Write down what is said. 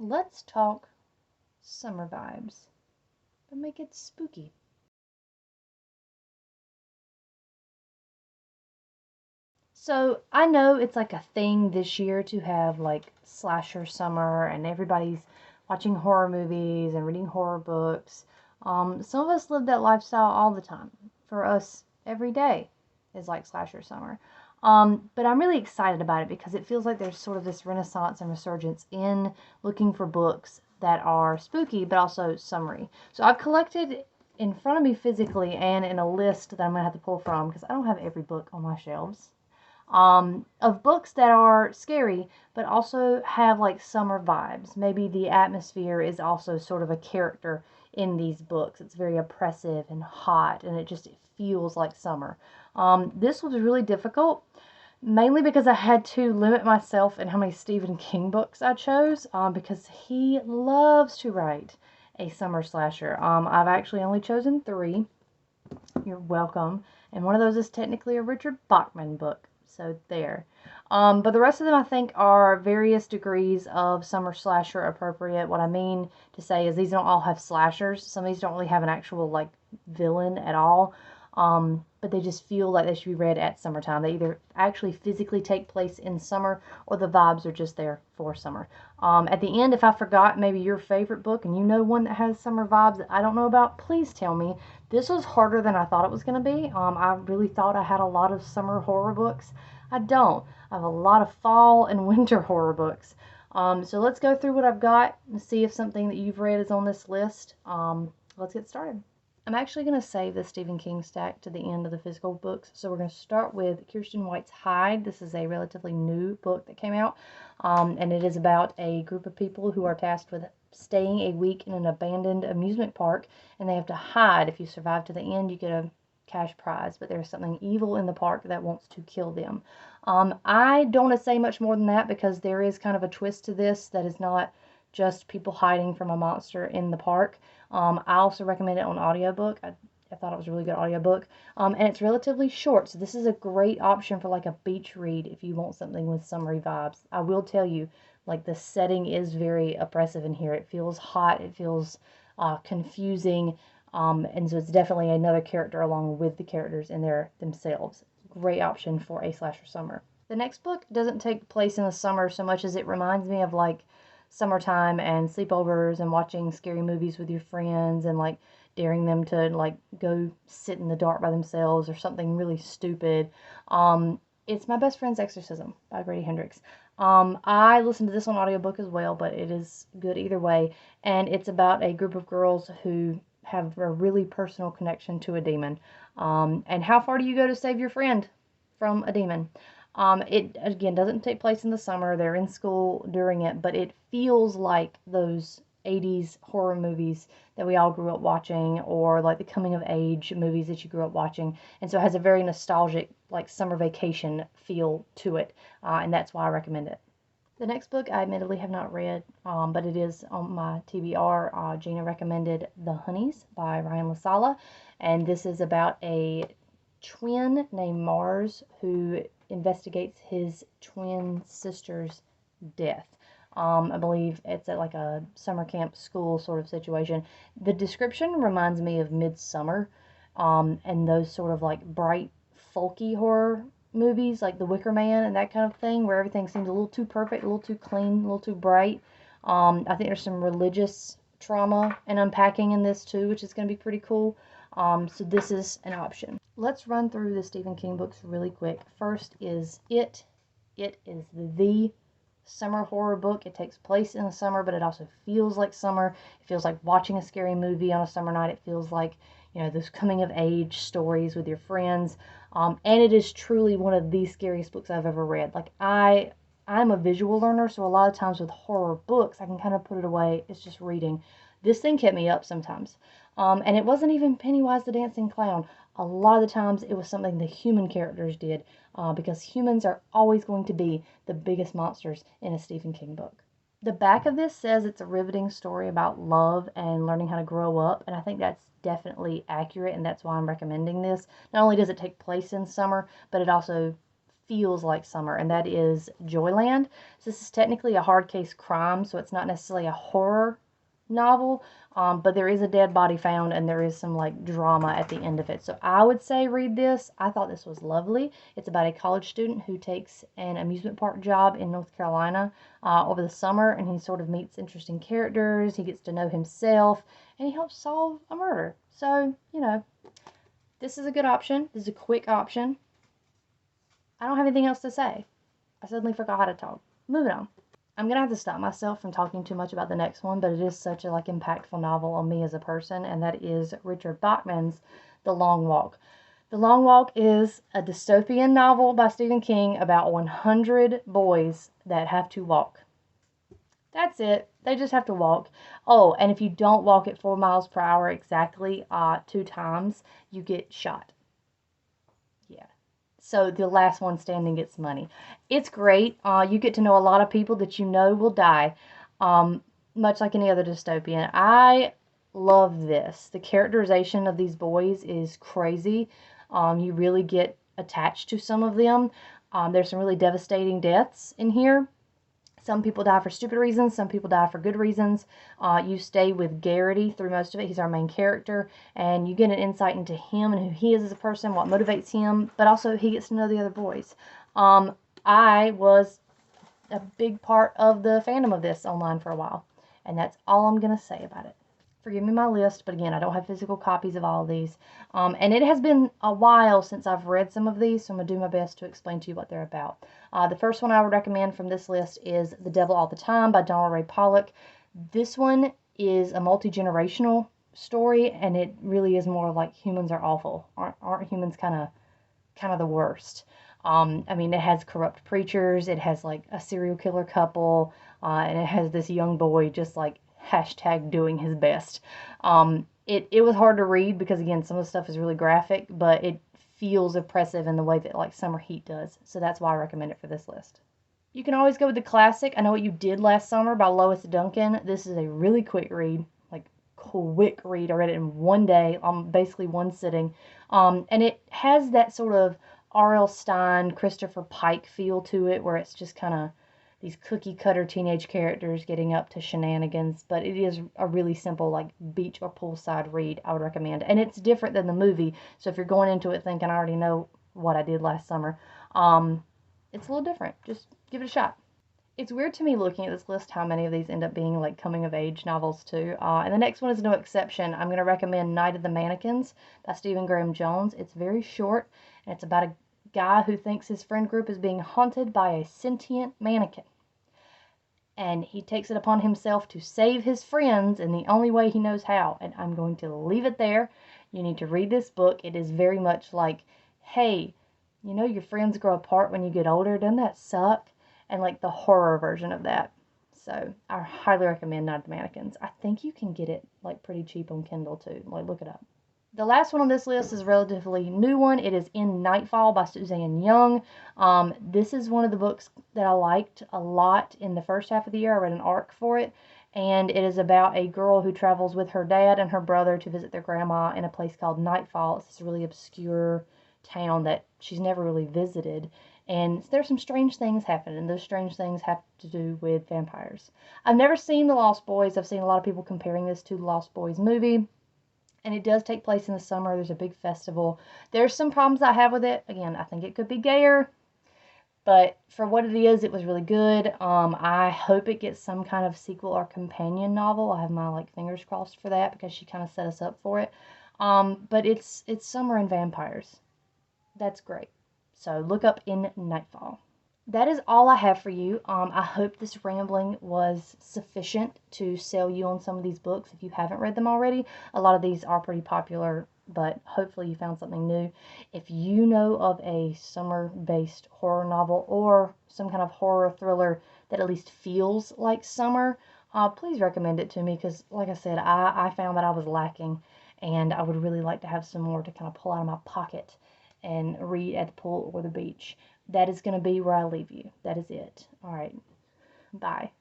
Let's talk summer vibes, but make it spooky. So I know it's like a thing this year to have like slasher summer and everybody's watching horror movies and reading horror books. Some of us live that lifestyle all the time. For us, every day is like slasher summer. But I'm really excited about it because it feels like there's sort of this renaissance and resurgence in looking for books that are spooky but also summery. So I've collected in front of me physically and in a list that I'm going to have to pull from because I don't have every book on my shelves, of books that are scary but also have like summer vibes. Maybe the atmosphere is also sort of a character in these books. It's very oppressive and hot, and it feels like summer. This was really difficult, mainly because I had to limit myself in how many Stephen King books I chose, because he loves to write a summer slasher. I've actually only chosen three. You're welcome. And one of those is technically a Richard Bachman book. So there. But the rest of them I think are various degrees of summer slasher appropriate. What I mean to say is these don't all have slashers. Some of these don't really have an actual like villain at all. But they just feel like they should be read at summertime. They either actually physically take place in summer or the vibes are just there for summer. At the end, if I forgot maybe your favorite book and you know one that has summer vibes that I don't know about, please tell me. This was harder than I thought it was going to be. I really thought I had a lot of summer horror books. I don't. I have a lot of fall and winter horror books. So let's go through what I've got and see if something that you've read is on this list. Let's get started. I'm actually going to save the Stephen King stack to the end of the physical books. So we're going to start with Kirsten White's Hyde. This is a relatively new book that came out. And it is about a group of people who are tasked with staying a week in an abandoned amusement park. And they have to hide. If you survive to the end, you get a cash prize. But there's something evil in the park that wants to kill them. I don't want to say much more than that because there is kind of a twist to this that is not just people hiding from a monster in the park. I also recommend it on audiobook. I thought it was a really good audiobook. And it's relatively short, so this is a great option for like a beach read if you want something with summery vibes. I will tell you, like the setting is very oppressive in here. It feels hot, it feels confusing, and so it's definitely another character along with the characters in there themselves. Great option for a slasher summer. The next book doesn't take place in the summer so much as it reminds me of like summertime and sleepovers and watching scary movies with your friends and like daring them to like go sit in the dark by themselves or something really stupid. It's My Best Friend's Exorcism by Grady Hendrix. I listened to this on audiobook as well, but it is good either way. And it's about a group of girls who have a really personal connection to a demon. And how far do you go to save your friend from a demon? It again doesn't take place in the summer. They're in school during it, but it feels like those 80s horror movies that we all grew up watching, or like the coming of age movies that you grew up watching. And so it has a very nostalgic, like summer vacation feel to it, and that's why I recommend it. The next book I admittedly have not read, but it is on my TBR. Gina recommended The Honeys by Ryan LaSala, and this is about a twin named Mars who investigates his twin sister's death. I believe it's at like a summer camp school sort of situation. The description reminds me of Midsummer, and those sort of like bright, folky horror movies like The Wicker Man and that kind of thing, where everything seems a little too perfect, a little too clean, a little too bright. I think there's some religious trauma and unpacking in this too, which is going to be pretty cool. So this is an option. Let's run through the Stephen King books really quick. First is It. It is the summer horror book. It takes place in the summer, but it also feels like summer. It feels like watching a scary movie on a summer night. It feels like, you know, those coming of age stories with your friends. And it is truly one of the scariest books I've ever read. Like I'm a visual learner, so a lot of times with horror books, I can kind of put it away. It's just reading. This thing kept me up sometimes. And it wasn't even Pennywise the Dancing Clown. A lot of the times it was something the human characters did, because humans are always going to be the biggest monsters in a Stephen King book. The back of this says it's a riveting story about love and learning how to grow up, and I think that's definitely accurate, and that's why I'm recommending this. Not only does it take place in summer, but it also feels like summer, and that is Joyland. So this is technically a hard case crime, so it's not necessarily a horror novel, but there is a dead body found and there is some like drama at the end of it. So I would say read this. I thought this was lovely. It's about a college student who takes an amusement park job in North Carolina over the summer, and he sort of meets interesting characters. He gets to know himself, and he helps solve a murder. So, you know, this is a good option. This is a quick option. I don't have anything else to say. I suddenly forgot how to talk. Moving on. I'm gonna have to stop myself from talking too much about the next one, but it is such a like impactful novel on me as a person, and that is Richard Bachman's The Long Walk. The Long Walk is a dystopian novel by Stephen King about 100 boys that have to walk. That's it. They just have to walk. Oh, and if you don't walk at 4 miles per hour exactly 2 times, you get shot. Yeah. So the last one standing gets money. It's great. You get to know a lot of people that you know will die, much like any other dystopian. I love this. The characterization of these boys is crazy. You really get attached to some of them. There's some really devastating deaths in here. Some people die for stupid reasons. Some people die for good reasons. You stay with Garrity through most of it. He's our main character. And you get an insight into him and who he is as a person, what motivates him. But also he gets to know the other boys. I was a big part of the fandom of this online for a while. And that's all I'm going to say about it. Forgive me my list, but again, I don't have physical copies of all of these. And it has been a while since I've read some of these, so I'm going to do my best to explain to you what they're about. The first one I would recommend from this list is The Devil All the Time by Donald Ray Pollock. This one is a multi-generational story, and it really is more like humans are awful. Aren't humans kind of the worst? I mean, it has corrupt preachers, it has like a serial killer couple, and it has this young boy just like hashtag doing his best. It was hard to read because again, some of the stuff is really graphic, but it feels oppressive in the way that like Summer Heat does. So that's why I recommend it for this list. You can always go with the classic I Know What You Did Last Summer by Lois Duncan. This is a really quick read, like quick read. I read it in one day, basically one sitting. And it has that sort of R.L. Stine, Christopher Pike feel to it, where it's just kind of these cookie cutter teenage characters getting up to shenanigans, but it is a really simple like beach or poolside read I would recommend. And it's different than the movie, so if you're going into it thinking I already know what I did last summer, it's a little different. Just give it a shot. It's weird to me looking at this list how many of these end up being like coming of age novels too. And the next one is no exception. I'm going to recommend Night of the Mannequins by Stephen Graham Jones. It's very short, and it's about a guy who thinks his friend group is being haunted by a sentient mannequin. And he takes it upon himself to save his friends in the only way he knows how. And I'm going to leave it there. You need to read this book. It is very much like, hey, you know your friends grow apart when you get older. Doesn't that suck? And like the horror version of that. So I highly recommend Night of the Mannequins. I think you can get it like pretty cheap on Kindle too. Like look it up. The last one on this list is a relatively new one. It is In Nightfall by Suzanne Young. This is one of the books that I liked a lot in the first half of the year. I read an arc for it, and it is about a girl who travels with her dad and her brother to visit their grandma in a place called Nightfall. It's this really obscure town that she's never really visited, and there's some strange things happen, and those strange things have to do with vampires. I've never seen The Lost Boys. I've seen a lot of people comparing this to the Lost Boys movie. And it does take place in the summer. There's a big festival. There's some problems I have with it. Again, I think it could be gayer. But for what it is, it was really good. I hope it gets some kind of sequel or companion novel. I have my like fingers crossed for that because she kind of set us up for it. But it's summer and vampires. That's great. So look up In Nightfall. That is all I have for you. I hope this rambling was sufficient to sell you on some of these books if you haven't read them already. A lot of these are pretty popular, but hopefully you found something new. If you know of a summer-based horror novel or some kind of horror thriller that at least feels like summer, please recommend it to me because, like I said, I found that I was lacking, and I would really like to have some more to kind of pull out of my pocket and read at the pool or the beach. That is going to be where I leave you. That is it. All right. Bye.